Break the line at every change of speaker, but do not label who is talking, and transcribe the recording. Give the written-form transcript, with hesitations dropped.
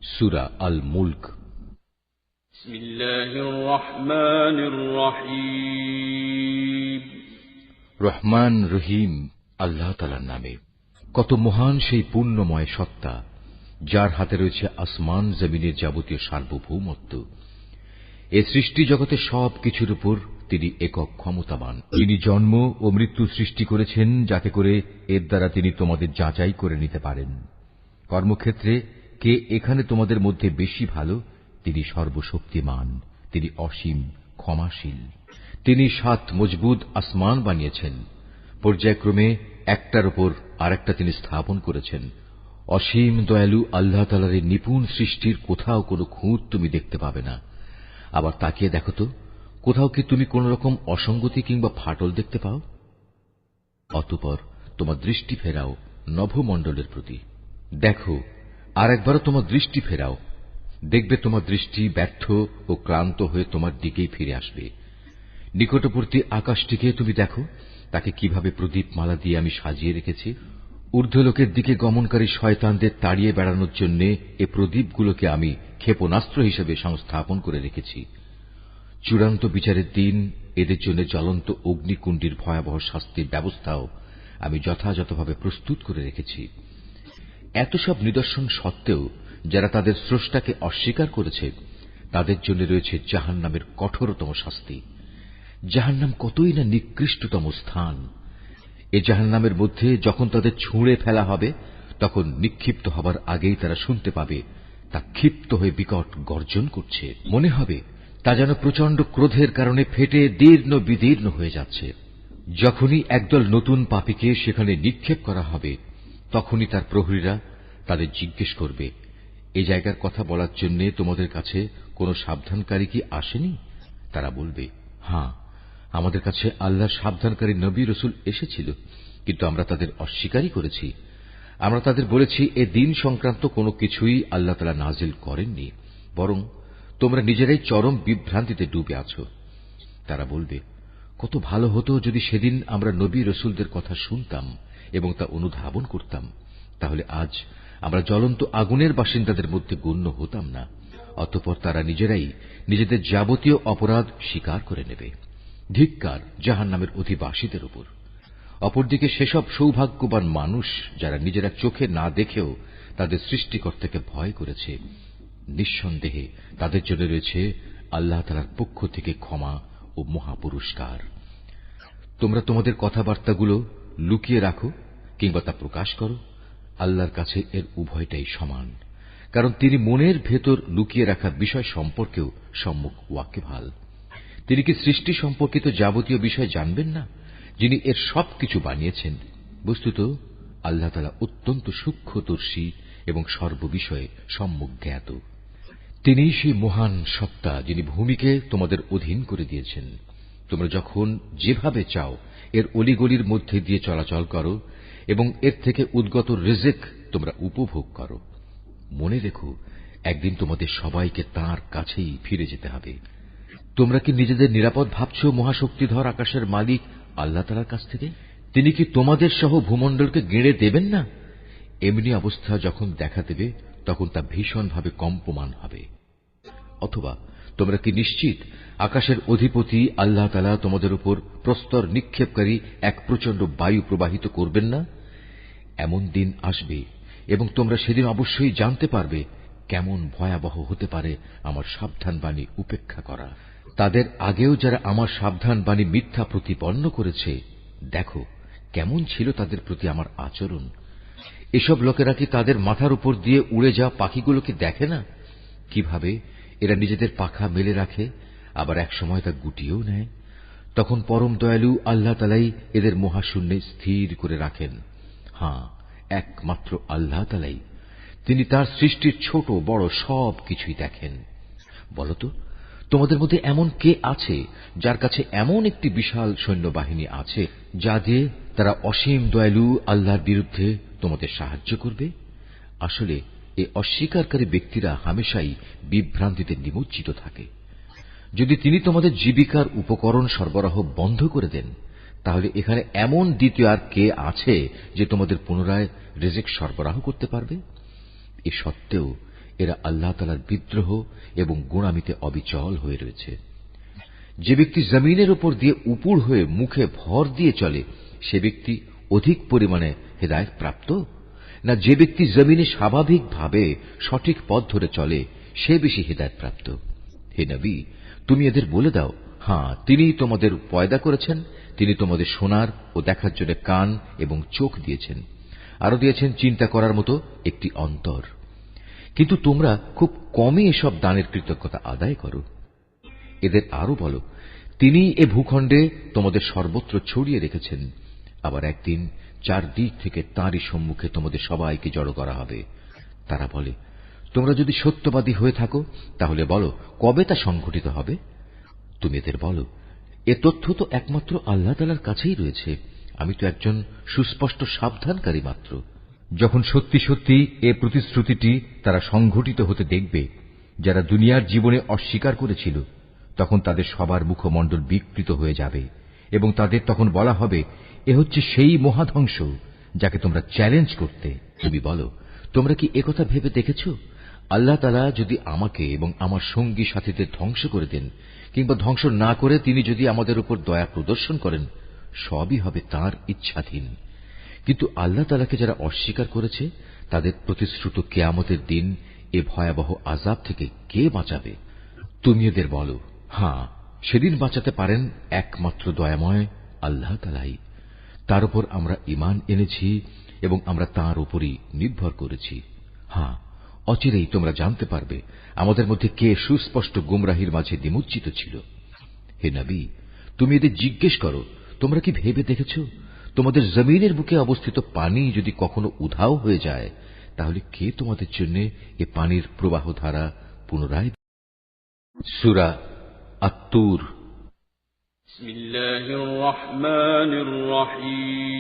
সূরা আল মুলক।
বিসমিল্লাহির রহমানির রহিম।
রহমান রহিম আল্লাহ তাআলার নামে। কত মহান সেই পূর্ণময় সত্তা, যার হাতে রয়েছে আসমান জমিনের যাবতীয় সার্বভৌমত্ব। এ সৃষ্টি জগতে সব কিছুর উপর তিনি একক ক্ষমতাবান। তিনি জন্ম ও মৃত্যু সৃষ্টি করেছেন, যাতে করে এর দ্বারা তিনি তোমাদের যাচাই করে নিতে পারেন। কর্মক্ষেত্রে কে এখানে তোমাদের মধ্যে বেশি ভালো, তিনি সর্বশক্তিমান, তিনি অসীম ক্ষমাশীল। তিনি 7 মজবুত আসমান বানিয়েছেন, পর্যায়ক্রমে একটার উপর আরেকটা তিনি স্থাপন করেছেন। অসীম দয়ালু আল্লাহ তাআলার এই নিপুণ সৃষ্টির কোথাও কোনো খুঁত তুমি দেখতে পাবে না। আবার তাকিয়ে দেখো তো, কোথাও কি তুমি কোন রকম অসঙ্গতি কিংবা ফাটল দেখতে পাও? অতঃপর তোমার দৃষ্টি ফেরাও নভমণ্ডলের প্রতি। দেখো, আর একবারও তোমার দৃষ্টি ফেরাও, দেখবে তোমার দৃষ্টি ব্যর্থ ও ক্লান্ত হয়ে তোমার দিকেই ফিরে আসবে। নিকটবর্তী আকাশটিকে তুমি দেখো, তাকে কিভাবে প্রদীপমালা দিয়ে আমি সাজিয়ে রেখেছি। ঊর্ধ্বলোকের দিকে গমনকারী শয়তানদের তাড়িয়ে বেড়ানোর জন্য এ প্রদীপগুলোকে আমি ক্ষেপণাস্ত্র হিসেবে সংস্থাপন করে রেখেছি। চূড়ান্ত বিচারের দিন এদের জন্য জ্বলন্ত অগ্নিকুণ্ডের ভয়াবহ শাস্তির ব্যবস্থাও আমি যথাযথভাবে প্রস্তুত করে রেখেছি। এত সব নিদর্শন সত্ত্বেও যারা তাদের স্রষ্টাকে অস্বীকার করেছে, তাদের জন্য রয়েছে জাহান্নামের কঠোরতম শাস্তি। জাহান্নাম কতই না নিকৃষ্টতম স্থান। এ জাহান্নামের মধ্যে যখন তাদের ছুঁড়ে ফেলা হবে, তখন নিক্ষিপ্ত হবার আগেই তারা শুনতে পাবে তা ক্ষিপ্ত হয়ে বিকট গর্জন করছে। মনে হবে তা যেন প্রচন্ড ক্রোধের কারণে ফেটে দীর্ণ বিদীর্ণ হয়ে যাচ্ছে। যখনই একদল নতুন পাপীকে সেখানে নিক্ষেপ করা হবে, তখনই তার প্রহরীরা তাদের জিজ্ঞেস করবে, এই জায়গার কথা বলার জন্য তোমাদের কাছে কোনো সাবধানকারী কি আসেনি? তারা বলবে, হ্যাঁ, আমাদের কাছে আল্লাহর সাবধানকারী নবী রাসূল এসেছিল, কিন্তু আমরা তাদের অস্বীকারই করেছি। আমরা তাদের বলেছি এ দিন সংক্রান্ত কোনো কিছুই আল্লাহ তাআলা নাজিল করেননি, বরং তোমরা নিজেরাই চরম বিভ্রান্তিতে ডুবে আছো। তারা বলবে, কত ভালো হতো যদি সেদিন আমরা নবী রাসূলদের কথা শুনতাম এবং তা অনুধাবন করতাম, তাহলে আজ আমরা জ্বলন্ত আগুনের বাসিন্দাদের মধ্যে গণ্য হতাম না। অতঃপর তারা নিজেরাই নিজেদের যাবতীয় অপরাধ স্বীকার করে নেবে। ধিক্কার জাহান্নামের অধিবাসীদের উপর। অপরদিকে সেসব সৌভাগ্যবান মানুষ যারা নিজেরা চোখে না দেখেও তাদের সৃষ্টিকর্তাকে ভয় করেছে, নিঃসন্দেহে তাদের জন্য রয়েছে আল্লাহ তাআলার পক্ষ থেকে ক্ষমা ও মহাপুরস্কার। তোমরা তোমাদের কথাবার্তাগুলো লুকিয়ে রাখো কিংবা তা প্রকাশ করো, আল্লাহর কাছে এর উভয়টাই সমান, কারণ তিনি মনের ভেতর লুকিয়ে রাখা বিষয় সম্পর্কেও সম্যক ওয়াকিবহাল। তিনি কি সৃষ্টি সম্পর্কিত যাবতীয় বিষয় জানবেন না, যিনি এর সবকিছু বানিয়েছেন? বস্তুত আল্লাহ তাআলা অত্যন্ত সূক্ষ্মদর্শী এবং সর্ববিষয়ে সম্যক জ্ঞাত। তিনিই সেই মহান সত্তা যিনি ভূমিকে তোমাদের অধীন করে দিয়েছেন। তোমরা যখন যেভাবে চাও এর অলিগলির মধ্যে দিয়ে চলাচল করো এবং এর থেকে উদ্গত রিজিক তোমরা উপভোগ করো। মনে রেখো, একদিন তোমাদের সবাইকে তাঁর কাছেই ফিরে যেতে হবে। তোমরা কি নিজেদের নিরাপদ ভাবছ মহাশক্তিধর আকাশের মালিক আল্লাহ তাআলার কাছ থেকে? তিনি কি তোমাদের সহ ভূমণ্ডলকে গেঁড়ে দেবেন না? এমনি অবস্থা যখন দেখা দেবে, তখন তা ভীষণভাবে কম্পমান হবে। অথবা তোমরা কি নিশ্চিত আকাশের অধিপতি আল্লাহ তাআলা তোমাদের উপর প্রস্তর নিক্ষেপকারী এক প্রচন্ড বায়ু প্রবাহিত করবেন না? এমন দিন আসবে এবং তোমরা সেদিন অবশ্যই জানতে পারবে কেমন ভয়াবহ হতে পারে আমার সাবধান বাণী উপেক্ষা করা। তাদের আগেও যারা আমার সাবধান বাণী মিথ্যা প্রতিপন্ন করেছে, দেখো কেমন ছিল তাদের প্রতি আমার আচরণ। এসব লোকেরা কি তাদের মাথার উপর দিয়ে উড়ে যাওয়া পাখিগুলোকে দেখে না? কিভাবে এরা নিজেদের পাখা মেলে রাখে, আবার এক সময় তা গুটিয়েও নেয়। তখন পরম দয়ালু আল্লাহ তাআলাই এদের মহাশূন্যে স্থির করে রাখেন। হ্যাঁ, একমাত্র আল্লাহ তাআলাই, তিনি তার সৃষ্টির ছোট বড় সব কিছুই দেখেন। বলতো, তোমাদের মধ্যে এমন কে আছে যার কাছে এমন একটি বিশাল সৈন্যবাহিনী আছে যা দিয়ে তারা অসীম দয়ালু আল্লাহর বিরুদ্ধে তোমাদের সাহায্য করবে? আসলে এই অস্বীকারী ব্যক্তিরা হামেশাই বিভ্রান্তিতে নিমজ্জিত থাকে। যদি তিনি তোমাদের জীবিকার উপকরণ সরবরাহ বন্ধ করে দেন, তাহলে এখানে এমন দ্বিতীয় আর কে আছে যে তোমাদের পুনরায় রিজিক সরবরাহ করতে পারবে? এ সত্ত্বেও এরা আল্লাহ তাআলার বিদ্রোহ এবং গোঁড়ামিতে অবিচল হয়ে রয়েছে। যে ব্যক্তি জমিনের উপর দিয়ে উপুড় হয়ে মুখে ভর দিয়ে চলে সে ব্যক্তি অধিক পরিমাণে হেদায়েত প্রাপ্ত, না যে ব্যক্তি জমিনে স্বাভাবিকভাবে সঠিক পথ ধরে চলে সে বেশি হেদায়েত প্রাপ্ত? হে নবী, তুমি এদের বলে দাও, হ্যাঁ, তিনিই তোমাদের পয়দা করেছেন, তিনি তোমাদের শোনার ও দেখার জন্য কান এবং চোখ দিয়েছেন, আরো দিয়েছেন চিন্তা করার মতো একটি অন্তর। কিন্তু তোমরা খুব কমই এসব দানের কৃতজ্ঞতা আদায় করো। এদের আরো বলো, তিনি এ ভূখণ্ডে তোমাদের সর্বত্র ছড়িয়ে রেখেছেন। আবার একদিন চারদিক থেকে তাঁরই সম্মুখে তোমাদের সবাইকে জড়ো করা হবে। তারা বলে, তোমরা যদি সত্যবাদী হয়ে থাকো তাহলে বলো কবে তা সংঘটিত হবে। তুমি এদের বলো, এ তথ্য তো একমাত্র আল্লাহ তাআলার কাছেই রয়েছে, আমি তো একজন সুস্পষ্ট সাবধানকারী মাত্র। যখন সত্যি সত্যি এ প্রতিশ্রুতিটি তারা সংঘটিত হতে দেখবে যারা দুনিয়ার জীবনে অস্বীকার করেছিল, তখন তাদের সবার মুখমণ্ডল বিকৃত হয়ে যাবে এবং তাদের তখন বলা হবে, এ হচ্ছে সেই মহাধ্বংস যাকে তোমরা চ্যালেঞ্জ করতে। তুমি বলো, তোমরা কি একথা ভেবে দেখেছ, আল্লাহ তাআলা যদি আমাকে এবং আমার সঙ্গী সাথীদের ধ্বংস করে দেন কিংবা ধ্বংস না করে তিনি যদি আমাদের উপর দয়া প্রদর্শন করেন, সবই হবে তাঁর ইচ্ছাধীন। কিন্তু আল্লাহ তাআলাকে যারা অস্বীকার করেছে তাদের প্রতিশ্রুত কিয়ামতের দিন এ ভয়াবহ আযাব থেকে কে বাঁচাবে? তুমি এদের বলো, হ্যাঁ, সেদিন বাঁচাতে পারেন একমাত্র দয়াময় আল্লাহ তাআলাই। তার উপর আমরা ঈমান এনেছি এবং আমরা তাঁর উপরই নির্ভর করেছি। হ্যাঁ, অচিরেই তোমরা জানতে পারবে আমাদের মধ্যে কে সুস্পষ্ট গুমরাহির মাঝে নিমজ্জিত ছিল। হে নবী, তুমি এদের জিজ্ঞেস করো, তোমরা কি ভেবে দেখেছ তোমাদের জমিনের বুকে অবস্থিত পানি যদি কখনো উধাও হয়ে যায় তাহলে কে তোমাদের জন্য এ পানির প্রবাহ ধারা পুনরায়? সূরা আত-তুর।
বিসমিল্লাহির রহমানির রহিম।